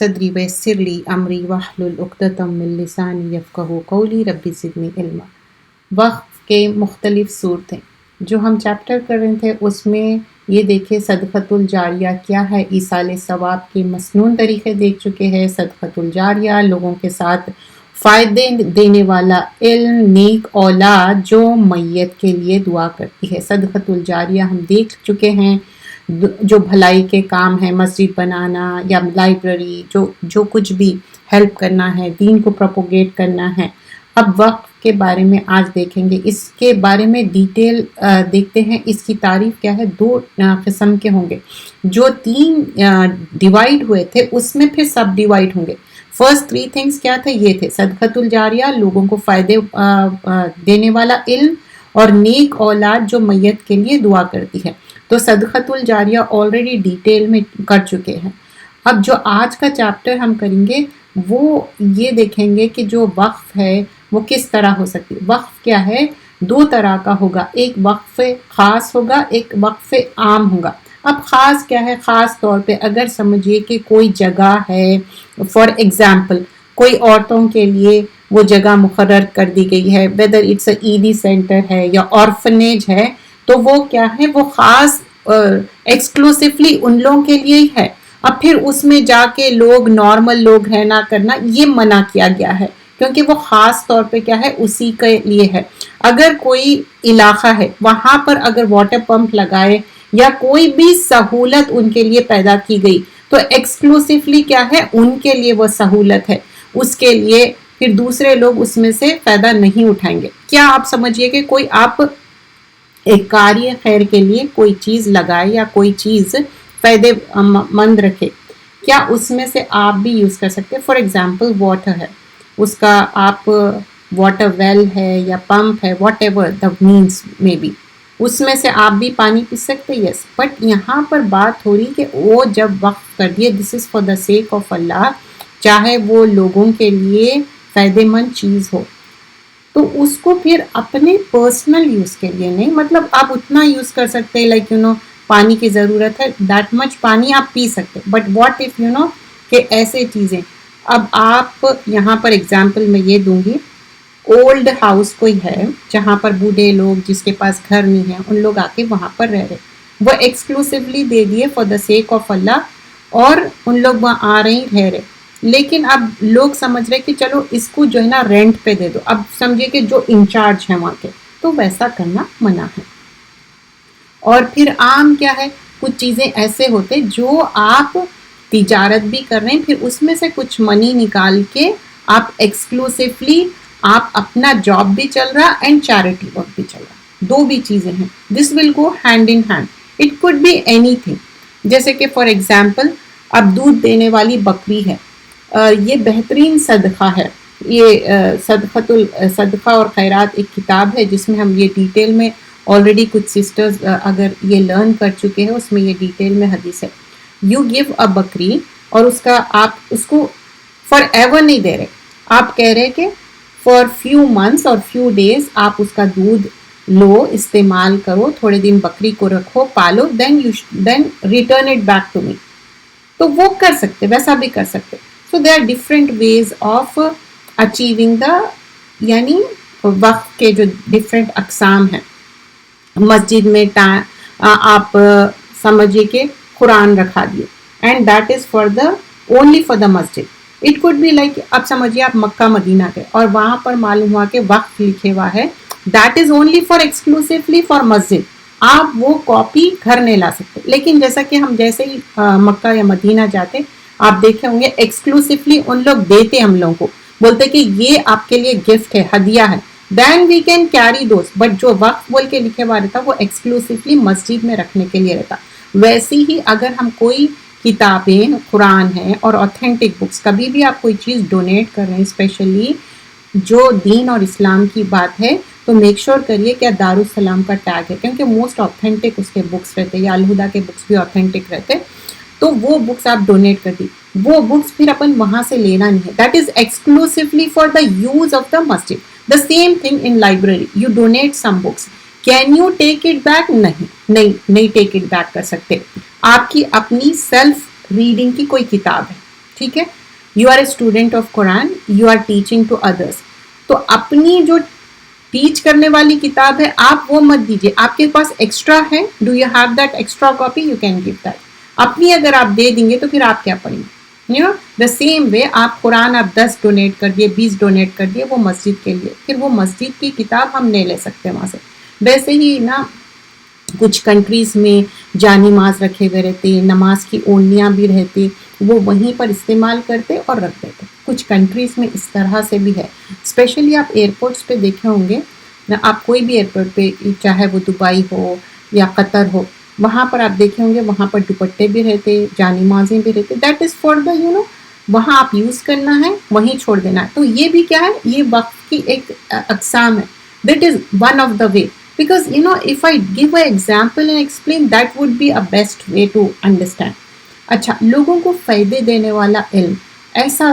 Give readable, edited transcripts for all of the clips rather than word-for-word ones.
صدری ویسر لی امری واحلل عقدۃ من لسانی یفقہوا قولی رب زدنی علما۔ وقف کے مختلف صورتیں جو ہم چیپٹر کر رہے تھے اس میں یہ دیکھیں صدقۃ الجاریہ کیا ہے، ایصال ثواب کے مسنون طریقے دیکھ چکے ہیں۔ صدقۃ الجاریہ لوگوں کے ساتھ فائدے دینے والا علم، نیک اولاد جو میت کے لیے دعا کرتی ہے۔ صدقۃ الجاریہ ہم دیکھ چکے ہیں، جو بھلائی کے کام ہیں، مسجد بنانا یا لائبریری، جو کچھ بھی ہیلپ کرنا ہے، دین کو پروپوگیٹ کرنا ہے۔ اب وقف کے بارے میں آج دیکھیں گے، اس کے بارے میں ڈیٹیل دیکھتے ہیں۔ اس کی تعریف کیا ہے، دو قسم کے ہوں گے۔ جو تین ڈیوائیڈ ہوئے تھے اس میں پھر سب ڈیوائیڈ ہوں گے۔ فرسٹ 3 تھنگس کیا تھے، یہ تھے صدقۃ الجاریہ لوگوں کو فائدے دینے والا علم، اور نیک اولاد جو میت کے لیے دعا کرتی ہے۔ تو صدقۃ الجاریہ آلریڈی ڈیٹیل میں کر چکے ہیں۔ اب جو آج کا چیپٹر ہم کریں گے وہ یہ دیکھیں گے کہ جو وقف ہے وہ کس طرح ہو سکتی ہے۔ وقف کیا ہے، 2 طرح کا ہوگا، ایک وقف خاص ہوگا، ایک وقف عام ہوگا۔ اب خاص کیا ہے، خاص طور پہ اگر سمجھیے کہ کوئی جگہ ہے، فار ایگزامپل کوئی عورتوں کے لیے وہ جگہ مقرر کر دی گئی ہے، whether it's a aid center ہے یا آرفنیج ہے، تو وہ کیا ہے، وہ خاص ایکسکلوسیولی ان لوگوں کے لیے ہی ہے۔ اب پھر اس میں جا کے لوگ نارمل لوگ رہنا کرنا یہ منع کیا گیا ہے، کیونکہ وہ خاص طور پہ کیا ہے، اسی کے لیے ہے۔ اگر کوئی علاقہ ہے وہاں پر اگر واٹر پمپ لگائے یا کوئی بھی سہولت ان کے لیے پیدا کی گئی تو ایکسکلوسیولی کیا ہے، ان کے لیے وہ سہولت ہے، اس کے لیے پھر دوسرے لوگ اس میں سے فائدہ نہیں اٹھائیں گے۔ کیا آپ سمجھیے کہ کوئی آپ ایک کاری خیر کے لیے کوئی چیز لگائے یا کوئی چیز فائدے مند رکھے، کیا اس میں سے آپ بھی یوز کر سکتے؟ فار ایگزامپل واٹر ہے، اس کا آپ واٹر ویل ہے یا پمپ ہے، واٹ ایور دا مینس میں بی، اس میں سے آپ بھی پانی پی سکتے، یس۔ بٹ یہاں پر بات ہو رہی کہ وہ جب وقف کر دیے، دس از فار دا سیک آف اللہ، چاہے وہ لوگوں کے لیے فائدے مند چیز ہو، تو اس کو پھر اپنے پرسنل یوز کے لیے نہیں، مطلب آپ اتنا یوز کر سکتے، لائک پانی کی ضرورت ہے، دیٹ مچ پانی آپ پی سکتے، بٹ واٹ اف کہ ایسے چیزیں۔ اب آپ یہاں پر ایگزامپل میں یہ دوں گی، اولڈ ہاؤس کوئی ہے جہاں پر بوڑھے لوگ جس کے پاس گھر نہیں ہے، ان لوگ آ کے وہاں پر رہ رہے، وہ ایکسکلوسیولی دے دیے فار دا سیک آف اللہ، اور ان لوگ وہاں آ رہے رہ رہے، لیکن اب لوگ سمجھ رہے کہ چلو اس کو جو ہے نا رینٹ پہ دے دو۔ اب سمجھے کہ جو انچارج ہیں وہاں کے، تو ویسا کرنا منع ہے۔ اور پھر عام کیا ہے، کچھ چیزیں ایسے ہوتے جو آپ تجارت بھی کر رہے ہیں، پھر اس میں سے کچھ منی نکال کے آپ ایکسکلوسیولی آپ اپنا جاب بھی چل رہا اینڈ چیریٹی ورک بھی چل رہا، 2 بھی چیزیں ہیں۔ This will go hand in hand, it could be اینی تھنگ۔ جیسے کہ فار ایگزامپل اب دودھ دینے والی بکری ہے، یہ بہترین صدقہ ہے۔ یہ صدقہ اور خیرات ایک کتاب ہے جس میں ہم یہ ڈیٹیل میں آلریڈی کچھ سسٹرز اگر یہ لرن کر چکے ہیں، اس میں یہ ڈیٹیل میں حدیث ہے، یو گیو اے بکری، اور اس کا آپ اس کو فار ایور نہیں دے رہے، آپ کہہ رہے کہ فار فیو منتھس اور فیو ڈیز آپ اس کا دودھ لو، استعمال کرو، تھوڑے دن بکری کو رکھو، پالو، then return it back to me, تو وہ کر سکتے، ویسا بھی کر سکتے۔ So they are different ways of achieving the, یعنی وقت کے جو ڈفرینٹ اقسام ہیں۔ مسجد میں آپ سمجھیے کہ قرآن رکھا دیے، and that is for the only for the مسجد۔ اٹ کوڈ بی لائک اب سمجھیے آپ مکہ مدینہ گئے اور وہاں پر معلوم ہوا کہ وقف لکھے ہوا ہے، that is only for exclusively for مسجد، آپ وہ کاپی گھر نہیں لا سکتے۔ لیکن جیسا کہ ہم جیسے ہی مکہ یا مدینہ جاتے، آپ دیکھے ہوں گے ایکسکلوسیولی ان لوگ دیتے ہم لوگوں کو، بولتے کہ یہ آپ کے لیے گفٹ ہے، ہدیہ ہے، then we can carry those, but جو وقف بول کے لکھے ہوا رہتا وہ ایکسکلوسیولی مسجد میں رکھنے کے لیے رہتا۔ ویسی ہی اگر ہم کوئی کتابیں قرآن ہیں اور اوتھینٹک بکس، کبھی بھی آپ کوئی چیز ڈونیٹ کر رہے ہیں، اسپیشلی جو دین اور اسلام کی بات ہے، تو میک شور کریے کہ دارالسلام کا ٹیگ ہے، کیونکہ موسٹ اوتھینٹک اس کے بکس رہتے، یا الہدا کے بکس بھی اوتھینٹک رہتے، تو وہ بکس آپ ڈونیٹ کر دی، وہ بکس پھر اپن وہاں سے لینا نہیں ہے، that is exclusively for the use of the Masjid. The same thing in library, you donate some books, can you take it back؟ نہیں take it back کر سکتے۔ آپ کی اپنی سیلف ریڈنگ کی کوئی کتاب ہے، ٹھیک ہے. You are a student of Quran, you are teaching to others. تو اپنی جو ٹیچ کرنے والی کتاب ہے آپ وہ مت دیجیے. آپ کے پاس ایکسٹرا ہے, do you have that extra copy, you can give that. اپنی اگر آپ دے دیں گے تو پھر آپ کیا پڑھیں گے. You know the same way آپ قرآن آپ 10 ڈونیٹ کر دیے, 20 ڈونیٹ کر دیے وہ مسجد کے لیے, پھر وہ مسجد کی کتاب ہم نہیں لے سکتے وہاں سے. ویسے ہی نا کچھ کنٹریز میں جانماز رکھے ہوئے رہتے, نماز کی اونیاں بھی رہتی, وہ وہیں پر استعمال کرتے اور رکھ دیتے. کچھ کنٹریز میں اس طرح سے بھی ہے. اسپیشلی آپ ایئرپورٹس پہ دیکھے ہوں گے, آپ کوئی بھی ایئرپورٹ پہ چاہے وہ دبئی ہو یا قطر ہو, وہاں پر آپ دیکھے ہوں گے وہاں پر دوپٹے بھی رہتے, جانمازیں بھی رہتے. That is for the you know, وہاں آپ یوز کرنا ہے وہیں چھوڑ دینا ہے. تو یہ بھی کیا ہے, یہ وقت کی ایک اقسام ہے. That is one of the way. Because you know, if I give an example and explain, that would be a best way to understand. اچھا, لوگوں کو فائدے دینے والا علم, ایسا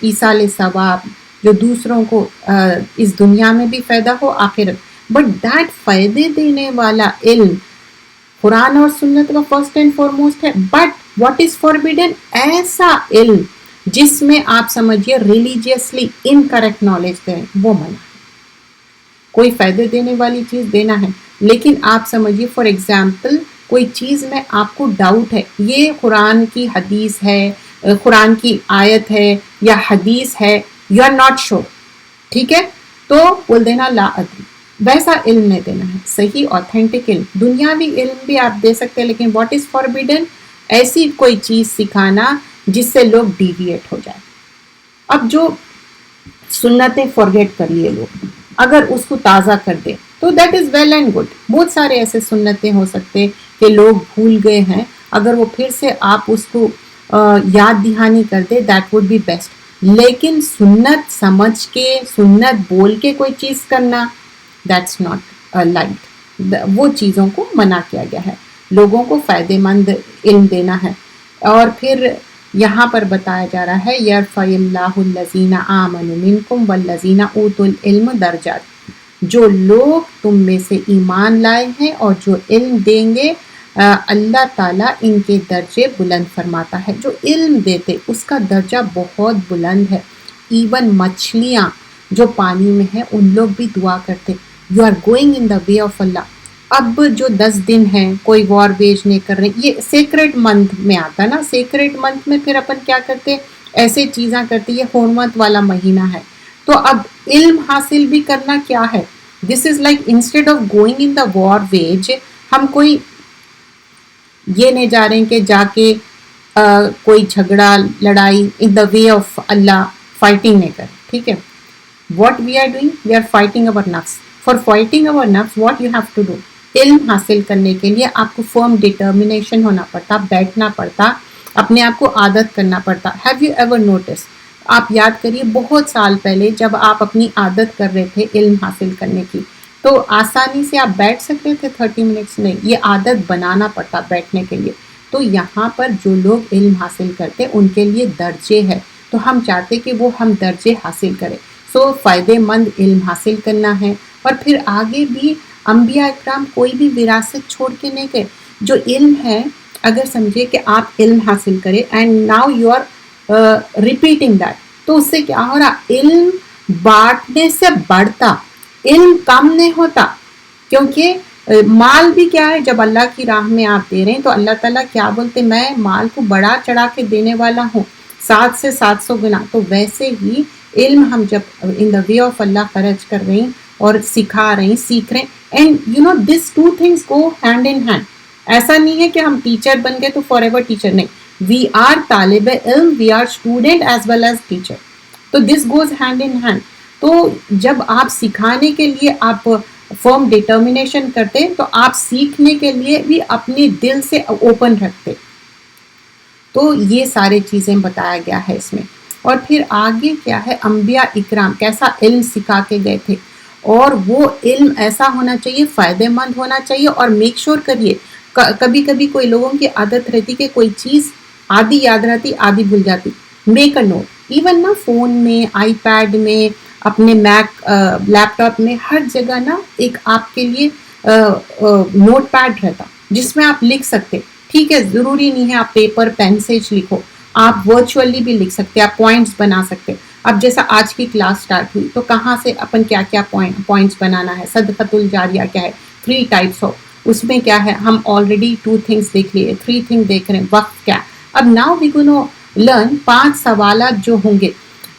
ایصال ثواب جو دوسروں کو اس دنیا میں بھی فائدہ ہو آخرت. بٹ دیٹ فائدے دینے والا علم قرآن اور سنت کا فرسٹ اینڈ فارموسٹ ہے. بٹ واٹ از فاربیڈن, ایسا علم جس میں آپ سمجھیے ریلیجیسلی انکریکٹ نالج دیں, وہ منع. کوئی فائدے دینے والی چیز دینا ہے, لیکن آپ سمجھیے فار ایگزامپل کوئی چیز میں آپ کو ڈاؤٹ ہے, یہ قرآن کی حدیث ہے, قرآن کی آیت ہے یا حدیث ہے, یو آر ناٹ شیور, ٹھیک ہے, تو بول دینا لا ادری. ویسا علم نہیں دینا ہے, صحیح آتھینٹک علم. دنیاوی علم بھی آپ دے سکتے ہیں, لیکن واٹ از فاربیڈن, ایسی کوئی چیز سکھانا جس سے لوگ ڈیویٹ ہو جائے. اب جو سنتیں فارگیٹ کر لیے لوگ, اگر اس کو تازہ کر دے تو that is well and good. بہت سارے ایسے سنتیں ہو سکتے کہ لوگ بھول گئے ہیں, اگر وہ پھر سے آپ اس کو یاد دہانی کر دے, دیٹ وڈ بی بیسٹ. لیکن سنت سمجھ کے, سنت بول کے کوئی چیز کرنا, دیٹس ناٹ لائک. وہ چیزوں کو منع کیا گیا ہے. لوگوں کو فائدے مند علم دینا ہے. اور پھر یہاں پر بتایا جا رہا ہے یرفع اللہ الذین آمنوا منکم والذین اوتوا العلم درجات. جو لوگ تم میں سے ایمان لائے ہیں اور جو علم دیں گے, اللہ تعالیٰ ان کے درجے بلند فرماتا ہے. جو علم دیتے اس کا درجہ بہت بلند ہے. ایون مچھلیاں جو پانی میں ہیں ان لوگ بھی دعا کرتے, you are going in the way of Allah. اب جو 10 دن ہیں کوئی وار ویج نہیں کر رہے, یہ سیکریٹ منتھ میں آتا نا. سیکریٹ منتھ میں پھر اپن کیا کرتے, ایسے چیزاں کرتے, یہ حرمت والا مہینہ ہے. تو اب علم حاصل بھی کرنا کیا ہے, this is like instead of going in the war wage, ہم کوئی یہ نہیں جا رہے ہیں کہ جا کے کوئی جھگڑا لڑائی ان the way of Allah fighting نہیں کر, ٹھیک ہے. What we are doing, we are fighting over نفس. فار فائٹنگ اوور نفس what you have to do, علم حاصل کرنے کے لیے آپ کو فرم ڈٹرمنیشن ہونا پڑتا, بیٹھنا پڑتا, اپنے آپ کو عادت کرنا پڑتا. ہیو یو ایور نوٹس, آپ یاد کریے بہت سال پہلے جب آپ اپنی عادت کر رہے تھے علم حاصل کرنے کی, تو آسانی سے آپ بیٹھ سکتے تھے 30 منٹس, نہیں, یہ عادت بنانا پڑتا بیٹھنے کے لیے. تو یہاں پر جو لوگ علم حاصل کرتے ان کے لیے درجے ہے, تو ہم چاہتے کہ وہ ہم درجے حاصل کریں. سو فائدے مند علم حاصل کرنا ہے. اور پھر آگے بھی انبیاء اکرام کوئی بھی وراثت چھوڑ کے نہیں گئے. جو علم ہے, اگر سمجھے کہ آپ علم حاصل کریں and now you are repeating that, تو اس سے کیا ہو رہا, علم بانٹنے سے بڑھتا, علم کم نہیں ہوتا. کیونکہ مال بھی کیا ہے, جب اللہ کی راہ میں آپ دے رہے ہیں تو اللہ تعالیٰ کیا بولتے, میں مال کو بڑا چڑھا کے دینے والا ہوں 7 سے 700 گنا. تو ویسے ہی علم ہم جب ان دا وے آف اللہ خرچ کر رہے ہیں اور سکھا رہے ہیں, سیکھ رہے ہیں, and you know this 2 things go hand in hand. ایسا نہیں ہے کہ ہم ٹیچر بن گئے تو فار ایور ٹیچر, نہیں, وی آر طالب علم, we are student as well as teacher. تو this goes hand in hand. تو جب آپ سکھانے کے لیے آپ فرم ڈٹرمنیشن کرتے, تو آپ سیکھنے کے لیے بھی اپنے دل سے اوپن رکھتے. تو یہ سارے چیزیں بتایا گیا ہے اس میں. اور پھر آگے کیا ہے, انبیاء اکرام کیسا علم سکھا کے گئے تھے, اور وہ علم ایسا ہونا چاہیے, فائدے مند ہونا چاہیے. اور میک شور کریے, کبھی کبھی کوئی لوگوں کی عادت رہتی کہ کوئی چیز آدھی یاد رہتی آدھی بھول جاتی. میک اے نوٹ, ایون نا فون میں, آئی پیڈ میں, اپنے میک لیپ ٹاپ میں, ہر جگہ نا ایک آپ کے لیے نوٹ پیڈ رہتا جس میں آپ لکھ سکتے. ٹھیک ہے, ضروری نہیں ہے آپ پیپر پین سے لکھو, آپ ورچولی بھی لکھ سکتے, آپ پوائنٹس بنا سکتے. اب جیسا آج کی کلاس سٹارٹ ہوئی تو کہاں سے اپن کیا کیا پوائنٹس بنانا ہے. صدقۃ الجاریہ کیا ہے, 3 ٹائپس ہو, اس میں کیا ہے, ہم آلریڈی 2 تھنگس دیکھ لیے, 3 تھنگ دیکھ رہے ہیں. وقت کیا, اب ناؤ وی گونا لرن 5 سوالات جو ہوں گے.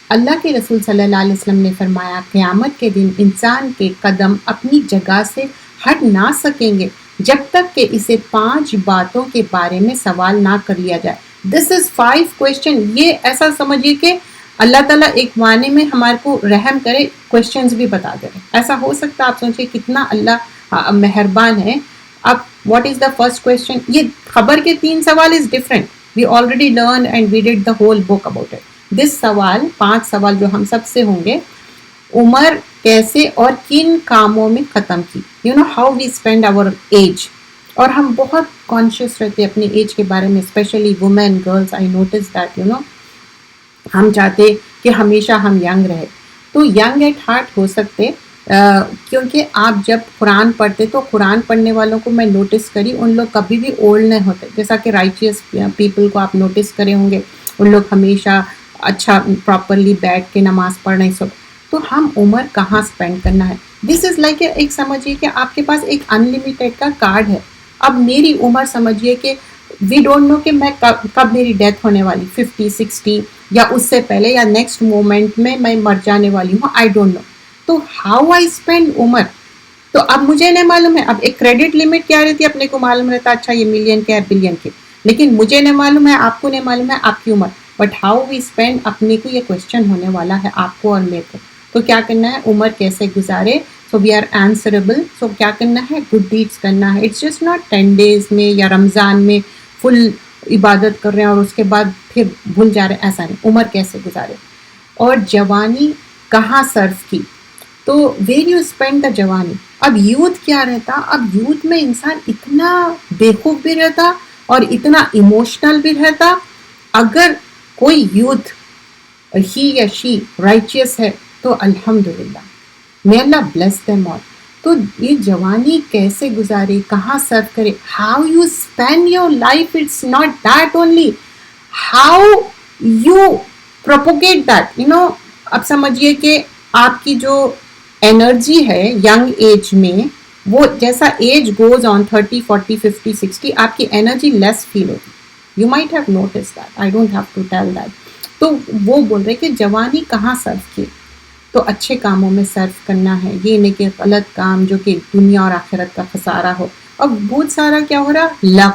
اللہ کے رسول صلی اللہ علیہ وسلم نے فرمایا قیامت کے دن انسان کے قدم اپنی جگہ سے ہٹ نہ سکیں گے جب تک کہ اسے 5 باتوں کے بارے میں سوال نہ کر لیا جائے. دس از 5 کوشچن. یہ ایسا سمجھیے کہ اللہ تعالیٰ ایک معنی میں ہمارے کو رحم کرے, کوشچنز بھی بتا دے. ایسا ہو سکتا, آپ سوچیں کتنا اللہ مہربان ہے. اب what is the first question, یہ خبر کے 3 سوال is different. We already learn and we did the whole book about it. This سوال 5 سوال جو ہم سب سے ہوں گے, عمر کیسے اور کن کاموں میں ختم کی. You know how we spend our age. اور ہم بہت کانشیس رہتے اپنے ایج کے بارے میں, especially women girls. I notice that you know ہم چاہتے کہ ہمیشہ ہم ینگ رہے. تو ینگ ایٹ ہارٹ ہو سکتے, کیونکہ آپ جب قرآن پڑھتے تو قرآن پڑھنے والوں کو میں نوٹس کری, ان لوگ کبھی بھی اولڈ نہیں ہوتے. جیسا کہ رائچیس پیپل کو آپ نوٹس کرے ہوں گے, ان لوگ ہمیشہ اچھا پراپرلی بیٹھ کے نماز پڑھ نہیں سکتے. تو ہم عمر کہاں اسپینڈ کرنا ہے. دس از لائک ایک سمجھیے کہ آپ کے پاس ایک انلمیٹیڈ کا کارڈ ہے. اب میری عمر سمجھیے کہ وی ڈونٹ نو کہ میں کب میری ڈیتھ ہونے والی, 50 60 یا اس سے پہلے یا نیکسٹ مومنٹ میں مر جانے والی ہوں, آئی ڈونٹ نو. تو ہاؤ آئی اسپینڈ عمر, تو اب مجھے نہیں معلوم ہے. اب ایک کریڈٹ لمٹ کیا رہتی ہے, اپنے کو معلوم رہتا اچھا یہ ملین کے ہے, بلین کے, لیکن مجھے نہیں معلوم ہے, آپ کو نہیں معلوم ہے آپ کی عمر. بٹ ہاؤ وی اسپینڈ, اپنے کو یہ کوشچن ہونے والا ہے آپ کو اور میرے کو. تو کیا کرنا ہے, عمر کیسے گزارے. سو وی آر آنسریبل. سو کیا کرنا ہے, گڈ ڈیڈس کرنا ہے. اٹس جسٹ ناٹ 10 days میں یا رمضان میں فل عبادت کر رہے ہیں اور اس کے بعد پھر بھول جا رہے ہیں, ایسا نہیں. عمر کیسے گزارے. اور جوانی کہاں صرف کی, تو ویر یو اسپینڈ دا جوانی. اب یوتھ کیا رہتا, اب یوتھ میں انسان اتنا بیوقوف بھی رہتا اور اتنا ایموشنل بھی رہتا. اگر کوئی یوتھ ہی یا شی رائچیس ہے تو الحمدللہ, may Allah bless them all. تو یہ جوانی کیسے گزارے, کہاں صرف کرے, how you spend your life. It's not that only, how you propagate that. You know اب سمجھیے کہ آپ کی جو انرجی ہے ینگ ایج میں, وہ جیسا ایج گوز آن 30 40 50 60 آپ کی انرجی لیس فیل ہوتی. You might have notice that, I don't have to tell that. تو وہ بول رہے کہ جوانی کہاں صرف کی, تو اچھے کاموں میں صرف کرنا ہے. یہ نہیں کہ غلط کام جو کہ دنیا اور آخرت کا خسارہ ہو. اور بہت سارا کیا ہو رہا, لو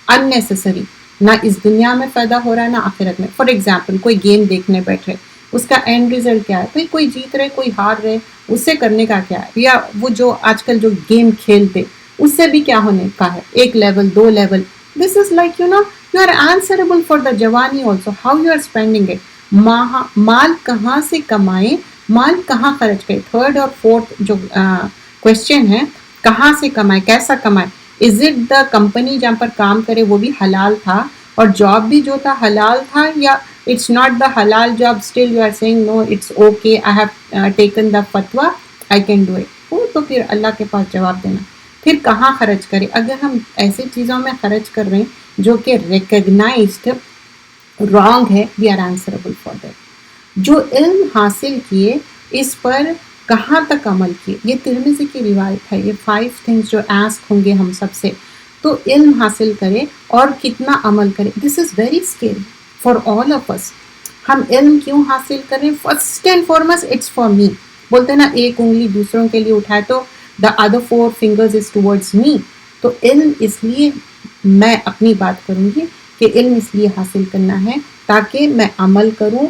اننیسیسری, نہ اس دنیا میں فائدہ ہو رہا ہے نہ آخرت میں. فار ایگزامپل کوئی گیم دیکھنے بیٹھے, اس کا اینڈ ریزلٹ کیا ہے, کوئی جیت رہے کوئی ہار رہے, اس سے کرنے کا کیا ہے. یا وہ جو آج کل جو گیم کھیلتے اس سے بھی کیا ہونے کا ہے, 1 level 2 level. This is like you know you are answerable for the جوانی also, how you are spending it. مال کہاں سے کمائیں, مال کہاں خرچ کرے. 3rd اور 4th جو کوشچن ہے, کہاں سے کمائے, کیسا کمائے. از اٹ دا کمپنی جہاں پر کام کرے وہ بھی حلال تھا, اور جاب بھی جو تھا حلال تھا, یا اٹس ناٹ دا حلال job, still you are seeing no it's okay, I have taken the فتویٰ, آئی کین ڈو اٹ. تو پھر اللہ کے پاس جواب دینا. پھر کہاں خرچ کرے. اگر ہم ایسی چیزوں میں خرچ کر رہے ہیں جو کہ ریکگنائزڈ رانگ ہے, we are answerable for that. جو علم حاصل کیے اس پر کہاں تک عمل کیے. یہ ترمذی کی روایت ہے. یہ 5 things جو آسک ہوں گے ہم سب سے, تو علم حاصل کرے اور کتنا عمل کرے. This is very scary for all of us. ہم علم کیوں حاصل کریں, first and foremost it's for me. بولتے نا ایک انگلی دوسروں کے لیے اٹھائے تو the other 4 fingers is towards me. تو علم اس لیے میں اپنی بات کروں گی کہ علم اس لیے حاصل کرنا ہے تاکہ میں عمل کروں.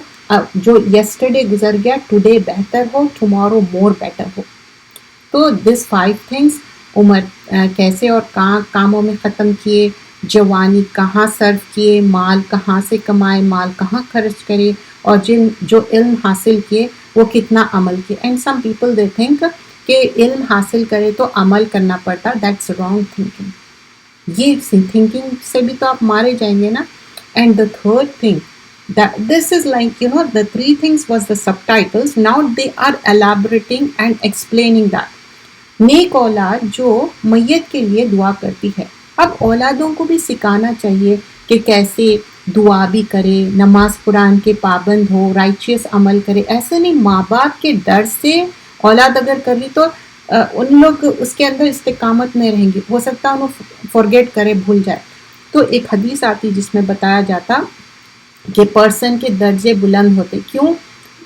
جو یسٹرڈے گزر گیا, ٹوڈے بہتر ہو, ٹمارو مور بیٹر ہو. تو دس 5 things, عمر کیسے اور کہاں کاموں میں ختم کیے, جوانی کہاں صرف کیے, مال کہاں سے کمائے, مال کہاں خرچ کرے, اور جو علم حاصل کیے وہ کتنا عمل کیے. And some people they think کہ علم حاصل کرے تو عمل کرنا پڑتا. That's wrong thinking. یہ تھنکنگ سے بھی تو آپ مارے جائیں گے نا. And the 3rd thing, this is like, you know, the 3 things was the subtitles. Now they are elaborating and explaining that. نیک اولاد جو میت کے لیے دعا کرتی ہے. اب اولادوں کو بھی سکھانا چاہیے کہ کیسے دعا بھی کرے، نماز قرآن کے پابند ہو، رائچیس عمل کرے. ایسے نہیں، ماں باپ کے ڈر سے اولاد اگر کر لی تو ان لوگ اس کے اندر استقامت میں رہیں گی، ہو سکتا ہے انہوں فورگیٹ کرے، بھول جائے. تو ایک حدیث آتی جس میں بتایا جاتا کہ پرسن کے درجے بلند ہوتے. کیوں؟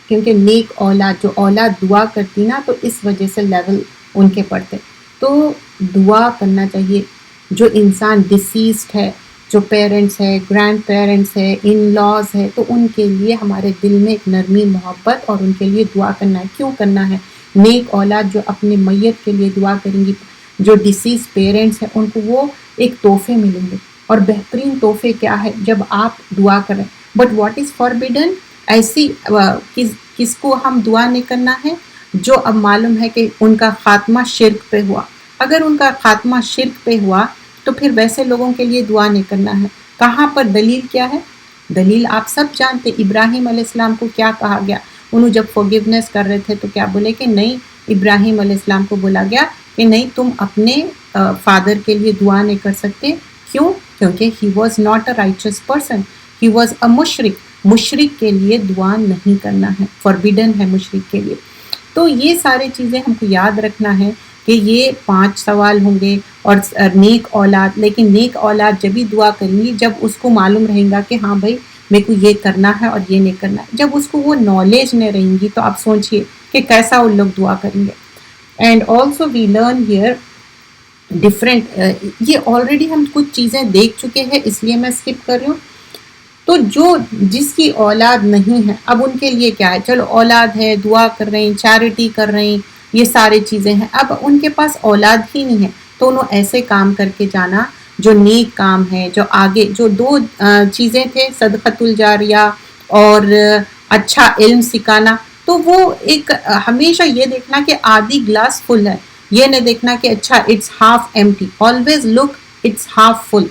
کیونکہ نیک اولاد، جو اولاد دعا کرتی نا، تو اس وجہ سے لیول ان کے پڑھتے. تو دعا کرنا چاہیے. جو انسان ڈسیزڈ ہے، جو پیرنٹس ہے، گرینڈ پیرنٹس ہے، ان لاز ہے، تو ان کے لیے ہمارے دل میں ایک نرمی، محبت اور ان کے لیے دعا کرنا ہے. کیوں کرنا ہے؟ نیک اولاد جو اپنے میت کے لیے دعا کریں گی، جو ڈسیز پیرنٹس ہیں، ان کو وہ ایک تحفے ملیں گے. اور بہترین تحفے کیا ہے؟ جب آپ دعا کریں. But what is forbidden? ایسی کس کو ہم دعا نہیں کرنا ہے؟ جو اب معلوم ہے کہ ان کا خاتمہ شرک پہ ہوا. اگر ان کا خاتمہ شرک پہ ہوا تو پھر ویسے لوگوں کے لیے دعا نہیں کرنا ہے. کہاں پر دلیل کیا ہے؟ دلیل آپ سب جانتے. ابراہیم علیہ السلام کو کیا کہا گیا؟ انہوں جب فورگیونیس کر رہے تھے تو کیا بولے کہ نہیں، ابراہیم علیہ السلام کو بولا گیا کہ نہیں، تم اپنے فادر کے لیے دعا نہیں کر سکتے. کیوں؟ کیونکہ he was not a رائچس person, he was a مشرک. مشرک کے لیے دعا نہیں کرنا ہے، فوربیڈن ہے مشرک کے لیے. تو یہ ساری چیزیں ہم کو یاد رکھنا ہے کہ یہ 5 سوال ہوں گے. اور نیک اولاد، لیکن نیک اولاد جب بھی دعا کریں گی جب اس کو معلوم رہے گا کہ ہاں بھائی میرے کو یہ کرنا ہے اور یہ نہیں کرنا ہے. جب اس کو وہ نالج نہیں رہیں گی تو آپ سوچئے کہ کیسا ان لوگ دعا کریں گے. And also we learn here different, یہ آلریڈی ہم کچھ چیزیں دیکھ چکے ہیں اس لیے میں اسکپ کر رہی ہوں. تو جس کی اولاد نہیں ہے، اب ان کے لیے کیا ہے؟ چلو اولاد ہے، دعا کر رہے ہیں، چیریٹی کر رہے ہیں، یہ ساری چیزیں ہیں. اب ان کے پاس اولاد ہی نہیں ہے تو انہوں ایسے کام کر کے جانا جو نیک کام ہے. جو آگے جو 2 چیزیں تھے، صدقۃ الجاریہ اور اچھا علم سکھانا، تو وہ ایک ہمیشہ یہ دیکھنا کہ آدھی گلاس فل ہے، یہ نہیں دیکھنا کہ اچھا it's half empty. Always look it's half full.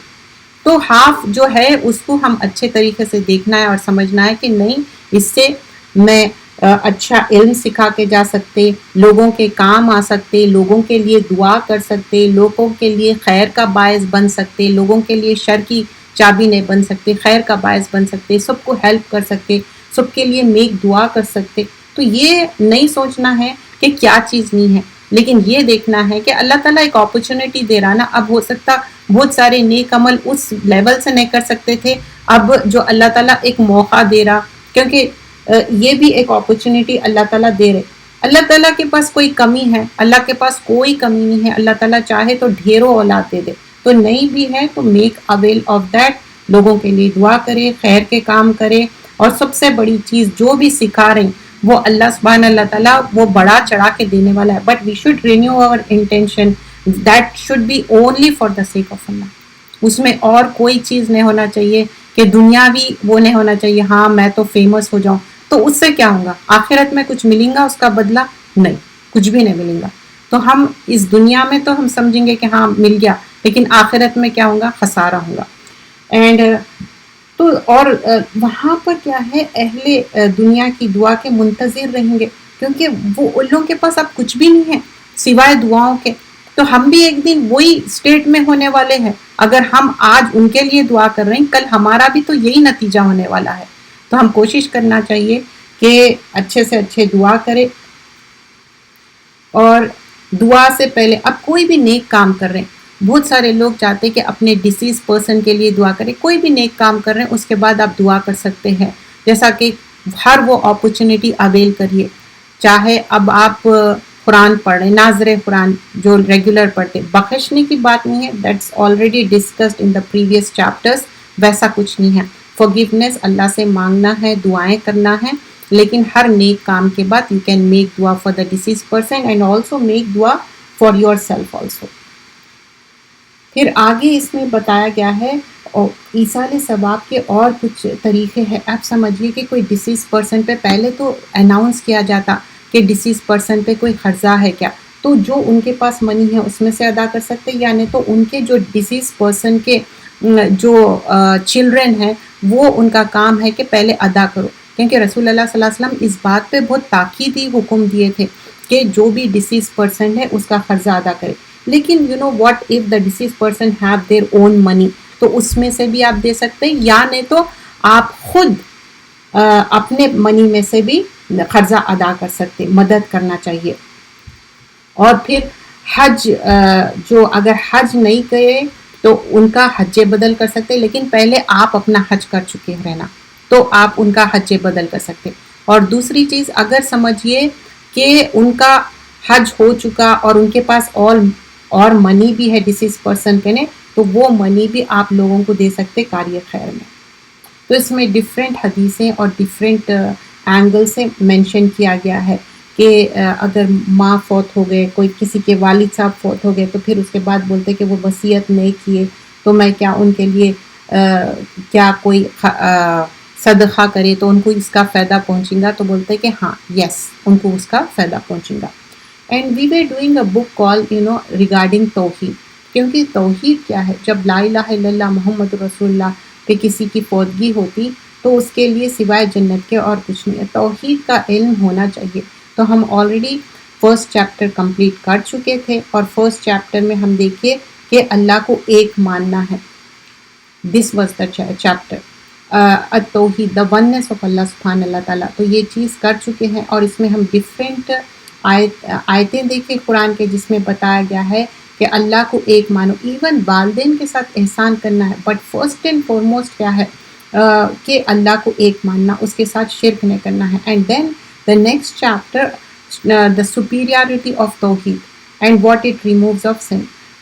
تو ہاف جو ہے اس کو ہم اچھے طریقے سے دیکھنا ہے اور سمجھنا ہے کہ نہیں، اس سے میں اچھا علم سکھا کے جا سکتے، لوگوں کے کام آ سکتے، لوگوں کے لیے دعا کر سکتے، لوگوں کے لیے خیر کا باعث بن سکتے، لوگوں کے لیے شر کی چابی نہیں بن سکتے، خیر کا باعث بن سکتے، سب کو ہیلپ کر سکتے، سب کے لیے نیک دعا کر سکتے. تو یہ نہیں سوچنا ہے کہ کیا چیز نہیں ہے، لیکن یہ دیکھنا ہے کہ اللہ تعالیٰ ایک اپرچونٹی دے رہا نا. اب ہو سکتا بہت سارے نیک عمل اس لیول سے نہیں کر سکتے تھے، اب جو اللہ تعالیٰ ایک موقع دے رہا، کیونکہ یہ بھی ایک اپرچونٹی اللہ تعالیٰ دے رہے. اللہ تعالیٰ کے پاس کوئی کمی ہے؟ اللہ کے پاس کوئی کمی نہیں ہے. اللہ تعالیٰ چاہے تو ڈھیروں اولاد دے دے، تو نہیں بھی ہے تو میک اویل آف دیٹ. لوگوں کے لیے دعا کرے، خیر کے کام کرے، اور سب سے بڑی چیز جو بھی سکھا رہے ہیں وہ اللہ سبحانہ اللہ تعالیٰ وہ بڑا چڑھا کے دینے والا ہے. But we should renew our intention, that should be only for the sake of Allah. اس میں اور کوئی چیز نہیں ہونا چاہیے کہ دنیاوی وہ نہیں ہونا چاہیے. ہاں میں تو فیمس ہو جاؤں، تو اس سے کیا ہوگا؟ آخرت میں کچھ ملیں گا اس کا بدلہ؟ نہیں، کچھ بھی نہیں ملیں گا. تو ہم اس دنیا میں تو ہم سمجھیں گے کہ ہاں مل گیا، لیکن آخرت میں کیا ہوگا؟ خسارہ ہوگا. اینڈ تو اور وہاں پر کیا ہے، اہل دنیا کی دعا کے منتظر رہیں گے، کیونکہ وہ ان لوگوں کے پاس اب کچھ بھی نہیں ہے سوائے دعاؤں کے. تو ہم بھی ایک دن وہی اسٹیٹ میں ہونے والے ہیں. اگر ہم آج ان کے لیے دعا کر رہے ہیں، کل ہمارا بھی تو یہی نتیجہ ہونے والا ہے. تو ہم کوشش کرنا چاہیے کہ اچھے سے اچھے دعا کرے. اور دعا سے پہلے اب کوئی بھی نیک کام کر رہے ہیں، بہت سارے لوگ چاہتے کہ اپنے ڈیسیز پرسن کے لیے دعا کریں. کوئی بھی نیک کام کر رہے ہیں اس کے بعد آپ دعا کر سکتے ہیں، جیسا کہ ہر وہ اپرچونٹی اویل کریے. چاہے اب آپ قرآن پڑھ رہے ہیں، ناظر قرآن جو ریگولر پڑھتے، بخشنے کی بات نہیں ہے، that's already discussed in the previous chapters. ویسا کچھ نہیں ہے. فورگیونیس اللہ سے مانگنا ہے، دعائیں کرنا ہے، لیکن ہر نیک کام کے بعد یو کین میک دعا for the disease person and also make دعا فار یور سیلف آلسو. پھر آگے اس میں بتایا گیا ہے ایصال ثواب کے اور کچھ طریقے ہیں. آپ سمجھیے کہ کوئی ڈیسیز پرسن پہ پہلے تو اناؤنس کیا جاتا کہ ڈیسیز پرسن پہ کوئی قرضہ ہے کیا، تو جو ان کے پاس منی ہے اس میں سے ادا کر سکتے، یعنی تو ان کے جو ڈیسیز پرسن کے جو چلڈرن ہیں وہ ان کا کام ہے کہ پہلے ادا کرو. کیونکہ رسول اللہ صلی اللہ علیہ وسلم اس بات پہ بہت تاکیدی حکم دیے تھے کہ جو بھی ڈیسیز پرسن ہے اس کا قرضہ ادا کرے. لیکن you know what if the disease person have their own money, تو اس میں سے بھی آپ دے سکتے ہیں، یا نہیں تو آپ خود اپنے منی میں سے بھی قرضہ ادا کر سکتے، مدد کرنا چاہیے۔ اور پھر حج، جو اگر حج نہیں کرے تو ان کا حج بدل کر سکتے، لیکن پہلے آپ اپنا حج کر چکے رہنا تو آپ ان کا حج بدل کر سکتے۔ اور دوسری چیز، اگر سمجھیے کہ ان کا حج ہو چکا اور ان کے پاس اور منی بھی ہے ڈسیز پرسن کے نے، تو وہ منی بھی آپ لوگوں کو دے سکتے کاریہ خیر میں۔ تو اس میں ڈفرینٹ حدیثیں اور ڈفرینٹ اینگل سے مینشن کیا گیا ہے کہ اگر ماں فوت ہو گئے، کوئی کسی کے والد صاحب فوت ہو گئے، تو پھر اس کے بعد بولتے کہ وہ وصیت نہیں کیے، تو میں کیا ان کے لیے کیا کوئی صدقہ کرے تو ان کو اس کا فائدہ پہنچے گا؟ تو بولتے کہ ہاں، یس، ان کو اس کا فائدہ پہنچے گا۔ And we were doing a book call regarding توحید، کیونکہ توحید کیا ہے؟ جب لا الہ الا اللہ محمد رسول اللہ پہ کسی کی فوتگی ہوتی تو اس کے لیے سوائے جنت کے اور کچھ نہیں ہے، توحید کا علم ہونا چاہیے۔ تو ہم آلریڈی فرسٹ چیپٹر کمپلیٹ کر چکے تھے، اور فرسٹ چیپٹر میں ہم دیکھیے کہ اللہ کو ایک ماننا ہے۔ دس واز دا چیپٹر التوحید، دا وننس آف اللہ سبحان اللہ تعالیٰ۔ تو یہ چیز کر چکے ہیں، اور اس میں ہم ڈفرینٹ آیتیں دیکھیں قرآن کے جس میں بتایا گیا ہے کہ اللہ کو ایک مانو، ایون والدین کے ساتھ احسان کرنا ہے، بٹ فرسٹ اینڈ فارموسٹ کیا ہے کہ اللہ کو ایک ماننا، اس کے ساتھ شرک نہیں کرنا ہے۔ And then the next chapter, the superiority of توحید and what it removes of sin.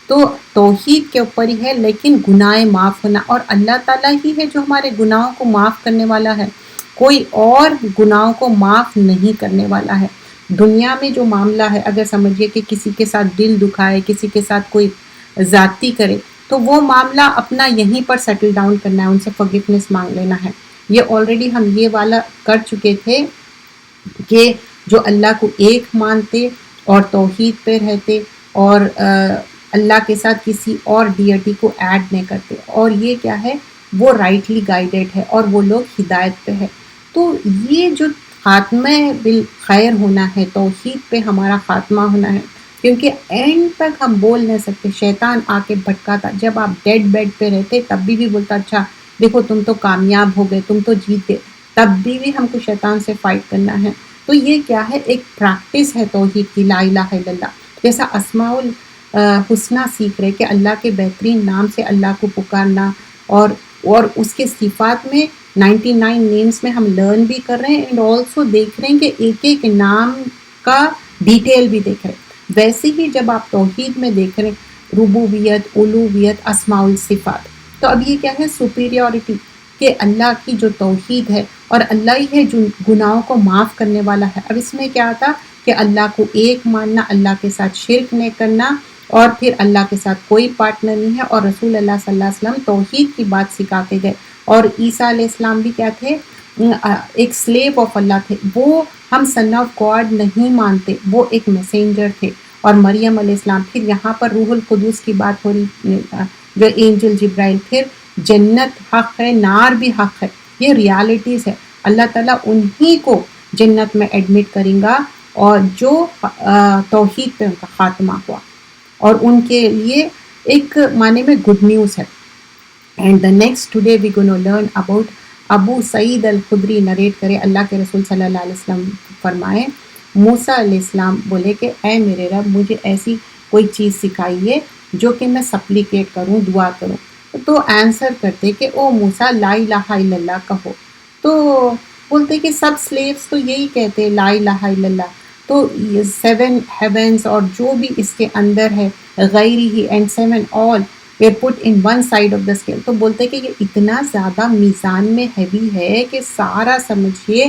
تو توحید کے اوپر ہی ہے، لیکن گناہ معاف ہونا، اور اللہ تعالیٰ ہی ہے جو ہمارے گناہوں کو معاف کرنے والا ہے، کوئی اور گناہوں کو معاف نہیں کرنے والا ہے۔ دنیا میں جو معاملہ ہے، اگر سمجھیے کہ کسی کے ساتھ دل دکھائے، کسی کے ساتھ کوئی زیادتی کرے، تو وہ معاملہ اپنا یہیں پر سیٹل ڈاؤن کرنا ہے، ان سے فورگیونیس مانگ لینا ہے۔ یہ آلریڈی ہم یہ والا کر چکے تھے کہ جو اللہ کو ایک مانتے اور توحید پہ رہتے، اور اللہ کے ساتھ کسی اور ڈیٹی کو ایڈ نہیں کرتے، اور یہ کیا ہے؟ وہ رائٹلی گائیڈڈ ہے، اور وہ لوگ ہدایت پہ ہے۔ تو یہ جو خاتمہ بالخیر ہونا ہے، توحید پہ ہمارا خاتمہ ہونا ہے، کیونکہ اینڈ تک ہم بول نہیں سکتے، شیطان آ کے بھٹکاتا، جب آپ ڈیڈ بیڈ پہ رہتے تب بھی بولتا اچھا دیکھو تم تو کامیاب ہو گئے، تم تو جیت گئے، تب بھی ہم کو شیطان سے فائٹ کرنا ہے۔ تو یہ کیا ہے؟ ایک پریکٹس ہے توحید کی، لا الہ الا اللہ۔ جیسا اسماء الحسنہ سیکھ رہے کہ اللہ کے بہترین نام سے اللہ کو پکارنا، اور اس کے صفات میں 99 نیمز میں ہم لرن بھی کر رہے ہیں، اینڈ آلسو دیکھ رہے ہیں کہ ایک ایک نام کا ڈیٹیل بھی دیکھ رہے ہیں۔ ویسے ہی جب آپ توحید میں دیکھ رہے ہیں ربوبیت، الوہیت، اسماء الصفات، تو اب یہ کیا ہے؟ سپیریورٹی، کہ اللہ کی جو توحید ہے، اور اللہ ہی ہے جو گناہوں کو معاف کرنے والا ہے۔ اب اس میں کیا آتا کہ اللہ کو ایک ماننا، اللہ کے ساتھ شرک نہیں کرنا، اور پھر اللہ کے ساتھ کوئی پارٹنر نہیں ہے، اور رسول اللہ صلی اللہ علیہ وسلم توحید کی بات سکھا کے گئے۔ اور عیسیٰ علیہ السلام بھی کیا تھے؟ ایک سلیو آف اللہ تھے، وہ ہم سن آف گاڈ نہیں مانتے، وہ ایک میسنجر تھے۔ اور مریم علیہ السلام، پھر یہاں پر روح القدس کی بات ہو رہی، جو اینجل جبرائیل، پھر جنت حق ہے، نار بھی حق ہے، یہ ریالٹیز ہے۔ اللہ تعالیٰ انہی کو جنت میں ایڈمٹ کریں گا، اور جو توحید پہ ان کا خاتمہ ہوا، اور ان کے لیے ایک معنی میں گڈ نیوز ہے۔ And the next today we gonna learn about Abu Saeed Al-Khudri narrate کرے، اللہ کے رسول صلی اللہ علیہ وسلم فرمائے موسیٰ علیہ السلام بولے کہ اے میرے رب، مجھے ایسی کوئی چیز سکھائیے جو کہ میں سپلیکیٹ کروں، دعا کروں۔ تو آنسر کرتے کہ او موسیٰ، لا الہ الا اللہ کہو۔ تو بولتے کہ سب سلیوز تو یہی کہتے لا الہ الا اللہ، تو 7 ہیونس اور جو بھی اس کے اندر ہے غیری ہی، and 7 all were put in one side of the scale۔ تو بولتے کہ یہ اتنا زیادہ میزان میں ہیوی ہے کہ سارا سمجھیے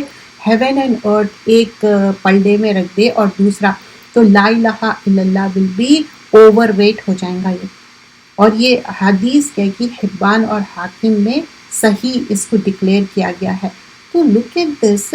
ہیون اینڈ ارتھ ایک پلڑے میں رکھ دے، اور دوسرا تو لا الہ الا اللہ will be اوور ویٹ ہو جائیں گا یہ۔ اور یہ حدیث کیا کہ حبان اور حاکم میں صحیح اس کو ڈکلیئر کیا گیا ہے۔ تو look at this،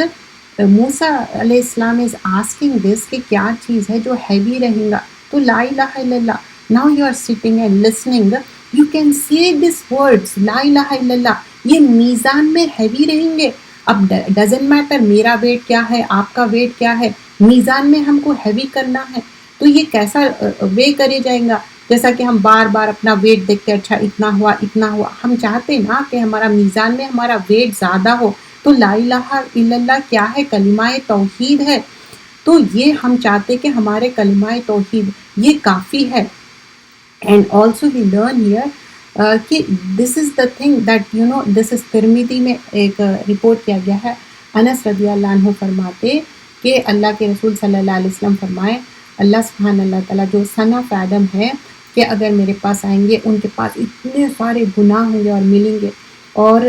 موسیٰ علیہ السلام is asking this کہ کیا چیز ہے جو ہیوی رہے گا؟ تو لا الہ الا اللہ۔ Now you are sitting and listening, you can say these words لا الہ الا اللہ، یہ میزان میں ہیوی رہیں گے۔ اب ڈزنٹ میٹر میرا ویٹ کیا ہے، آپ کا ویٹ کیا ہے، میزان میں ہم کو ہیوی کرنا ہے۔ تو یہ کیسا وے کرے جائیں گا؟ جیسا کہ ہم بار بار اپنا ویٹ دیکھتے اچھا اتنا ہوا اتنا ہوا، ہم چاہتے نا کہ ہمارا میزان میں ہمارا ویٹ زیادہ ہو. تو لا الہ الا اللہ کیا ہے؟ کلمہ توحید ہے. تو یہ ہم چاہتے کہ ہمارے کلمہ توحید یہ کافی ہے. And also we learn here کہ this is the thing that you know this is Tirmidhi میں ایک رپورٹ کیا گیا ہے. انس رضی اللہ عنہ فرماتے کہ اللہ کے رسول صلی اللہ علیہ وسلم فرمائے اللہ سبحانہ اللہ تعالیٰ جو صن آف آدم ہے کہ اگر میرے پاس آئیں گے ان کے پاس اتنے سارے گناہ ہوں گے اور ملیں گے اور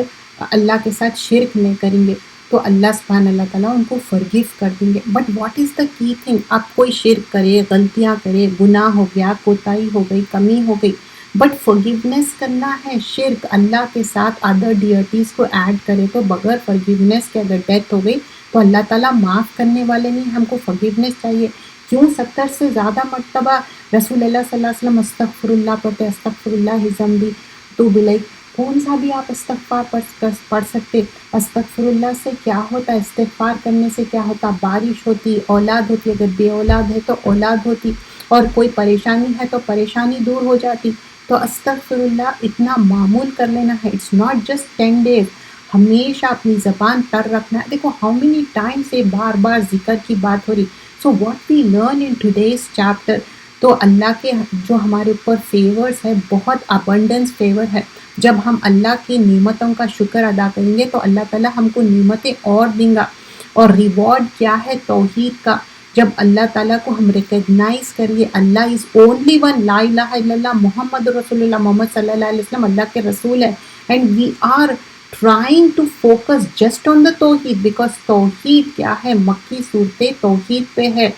اللہ کے ساتھ شرک نہیں کریں گے تو اللہ سبحانہ اللہ تعالیٰ ان کو فرگیو کر دیں گے. بٹ واٹ از دا کی تھنگ؟ آپ کوئی شرک کرے، غلطیاں کرے، گناہ ہو گیا، کوتاہی ہو گئی، کمی ہو گئی، بٹ فرگیونیس کرنا ہے. شرک اللہ کے ساتھ ادر ڈیئرٹیز کو ایڈ کرے تو بغیر فرگیونیس کے اگر ڈیتھ ہو گئی تو اللہ تعالیٰ معاف کرنے والے نہیں. ہم کو فرگیونیس چاہیے. کیوں 70 سے زیادہ مرتبہ رسول اللہ صلی اللہ علیہ وسلم استغفر اللہ پڑھتے، استغفر اللہ ذنبی تو بلائی. کون سا بھی آپ استغفار پڑھ سکتے. استغفر اللہ سے کیا ہوتا ہے؟ استغفار کرنے سے کیا ہوتا؟ بارش ہوتی، اولاد ہوتی، اگر بے اولاد ہے تو اولاد ہوتی، اور کوئی پریشانی ہے تو پریشانی دور ہو جاتی. تو استغفر اللہ اتنا معمول کر لینا ہے. It's not just 10 days. ہمیشہ اپنی زبان تر رکھنا ہے. دیکھو ہاؤ مینی ٹائم سے بار بار ذکر کی بات ہو رہی. So what we learn in today's chapter, تو اللہ کے جو ہمارے اوپر فیورز ہے بہت ابنڈنس فیور ہے. جب ہم اللہ کی نعمتوں کا شکر ادا کریں گے تو اللہ تعالیٰ ہم کو نعمتیں اور دیں گا. اور ریوارڈ کیا ہے؟ توحید کا. جب اللہ تعالیٰ کو ہم ریکگنائز کریے اللہ از اونلی ون، لا الہ الا اللہ محمد رسول اللہ، محمد صلی اللہ علیہ وسلم اللہ کے رسول ہے. And we are trying to focus just on the توحید because توحید کیا ہے؟ مکی صورتیں توحید پہ ہے.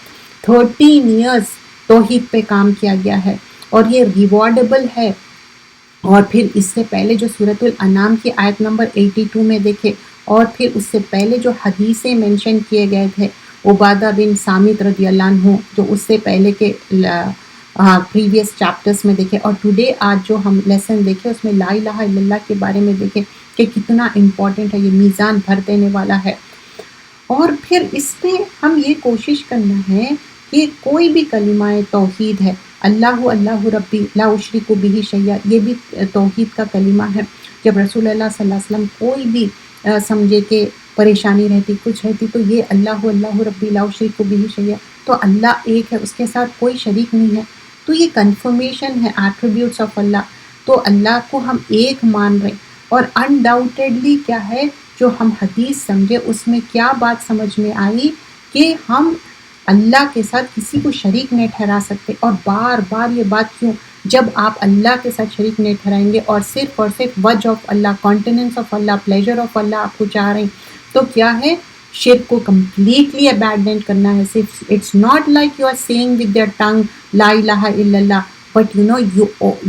13 years توحید پہ کام کیا گیا ہے اور یہ ریوارڈیبل ہے. اور پھر اس سے پہلے جو سورۃ الانعام کی آیت نمبر 82 میں دیکھے، اور پھر اس سے پہلے جو حدیثیں مینشن کیے گئے تھے عبادہ بن صامت رضی اللہ عنہ جو اس سے پہلے کے پریویس چیپٹرز میں دیکھے، اور ٹوڈے آج جو ہم لیسن دیکھے اس میں لا الہ الا اللہ کے بارے میں دیکھے کہ کتنا امپورٹنٹ ہے، یہ میزان بھر دینے والا ہے. اور پھر اس میں ہم یہ کوشش کرنا ہے کہ کوئی بھی کلمہ توحید ہے، اللہ اللہ ربی لا اشرک بہ شیئا، یہ بھی توحید کا کلمہ ہے. جب رسول اللہ صلی اللہ علیہ وسلم کوئی بھی سمجھے کہ پریشانی رہتی کچھ رہتی تو یہ اللہ اللہ ربی لا اشرک بہ شیئا، تو اللہ ایک ہے، اس کے ساتھ کوئی شریک نہیں ہے. تو یہ کنفرمیشن ہے ایٹریبیوٹس آف اللہ. تو اللہ کو ہم ایک مان رہے. اور انڈاؤٹیڈلی کیا ہے جو ہم حدیث سمجھے اس میں کیا بات سمجھ میں آئی کہ ہم اللہ کے ساتھ کسی کو شریک نہیں ٹھہرا سکتے. اور بار بار یہ بات کیوں؟ جب آپ اللہ کے ساتھ شریک نہیں ٹھہرائیں گے اور صرف وجہ of Allah, countenance of Allah, pleasure of Allah آپ کو چاہ رہے ہیں تو کیا ہے؟ شرک کو کمپلیٹلی ابینڈن کرنا ہے. صرف it's not like you are saying with your tongue لا الہ الا Allah, but you know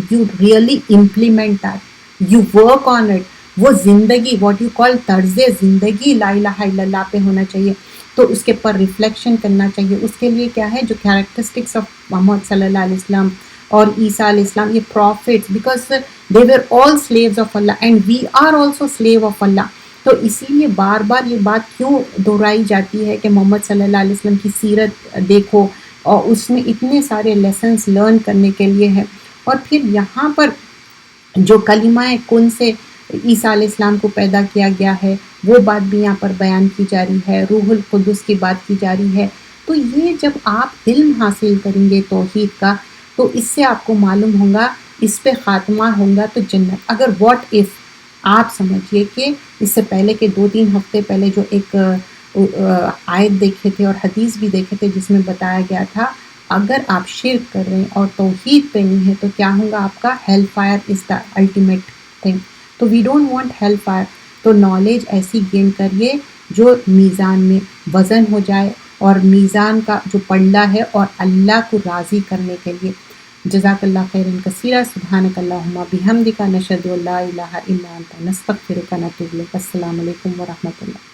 you really implement that, you work on it. وہ زندگی واٹ یو کال طرز زندگی لا الہ الا اللہ پہ ہونا چاہیے. تو اس کے پر ریفلیکشن کرنا چاہیے. اس کے لیے کیا ہے جو کیریکٹرسٹکس آف محمد صلی اللہ علیہ وسلم اور عیسیٰ علیہ السلام، یہ prophets because they were all slaves of Allah and we are also slave of Allah. تو اسی لیے بار بار یہ بات کیوں دہرائی جاتی ہے کہ محمد صلی اللہ علیہ وسلم کی سیرت دیکھو، اور اس میں اتنے سارے لیسنس لرن کرنے کے لیے ہے. اور پھر یہاں پر جو کلمہ کن سے عیسیٰ علیہ السلام کو پیدا کیا گیا ہے وہ بات بھی یہاں پر بیان کی جا رہی ہے، روح القدس کی بات کی جا رہی ہے. تو یہ جب آپ علم حاصل کریں گے توحید کا تو اس سے آپ کو معلوم ہوگا، اس پہ خاتمہ ہوگا تو جنت. اگر واٹ ایف آپ سمجھیے کہ اس سے پہلے کے 2-3 ہفتے پہلے جو ایک آیت دیکھے تھے اور حدیث بھی دیکھے تھے جس میں بتایا گیا تھا اگر آپ شرک کر رہے ہیں اور توحید پہ نہیں ہے تو کیا ہوگا آپ کا؟ Hell fire is the ultimate thing. تو we don't want hell fire. تو نالج ایسی گین کریے جو میزان میں وزن ہو جائے اور میزان کا جو پلڑا ہے اور اللہ کو راضی کرنے کے لیے. جزاک اللہ خیرا کثیرا. سبحانک اللہم بحمدک نشہد ان لا الہ الا انت نستغفرک ونتوب الیک. السلام علیکم ورحمۃ اللہ.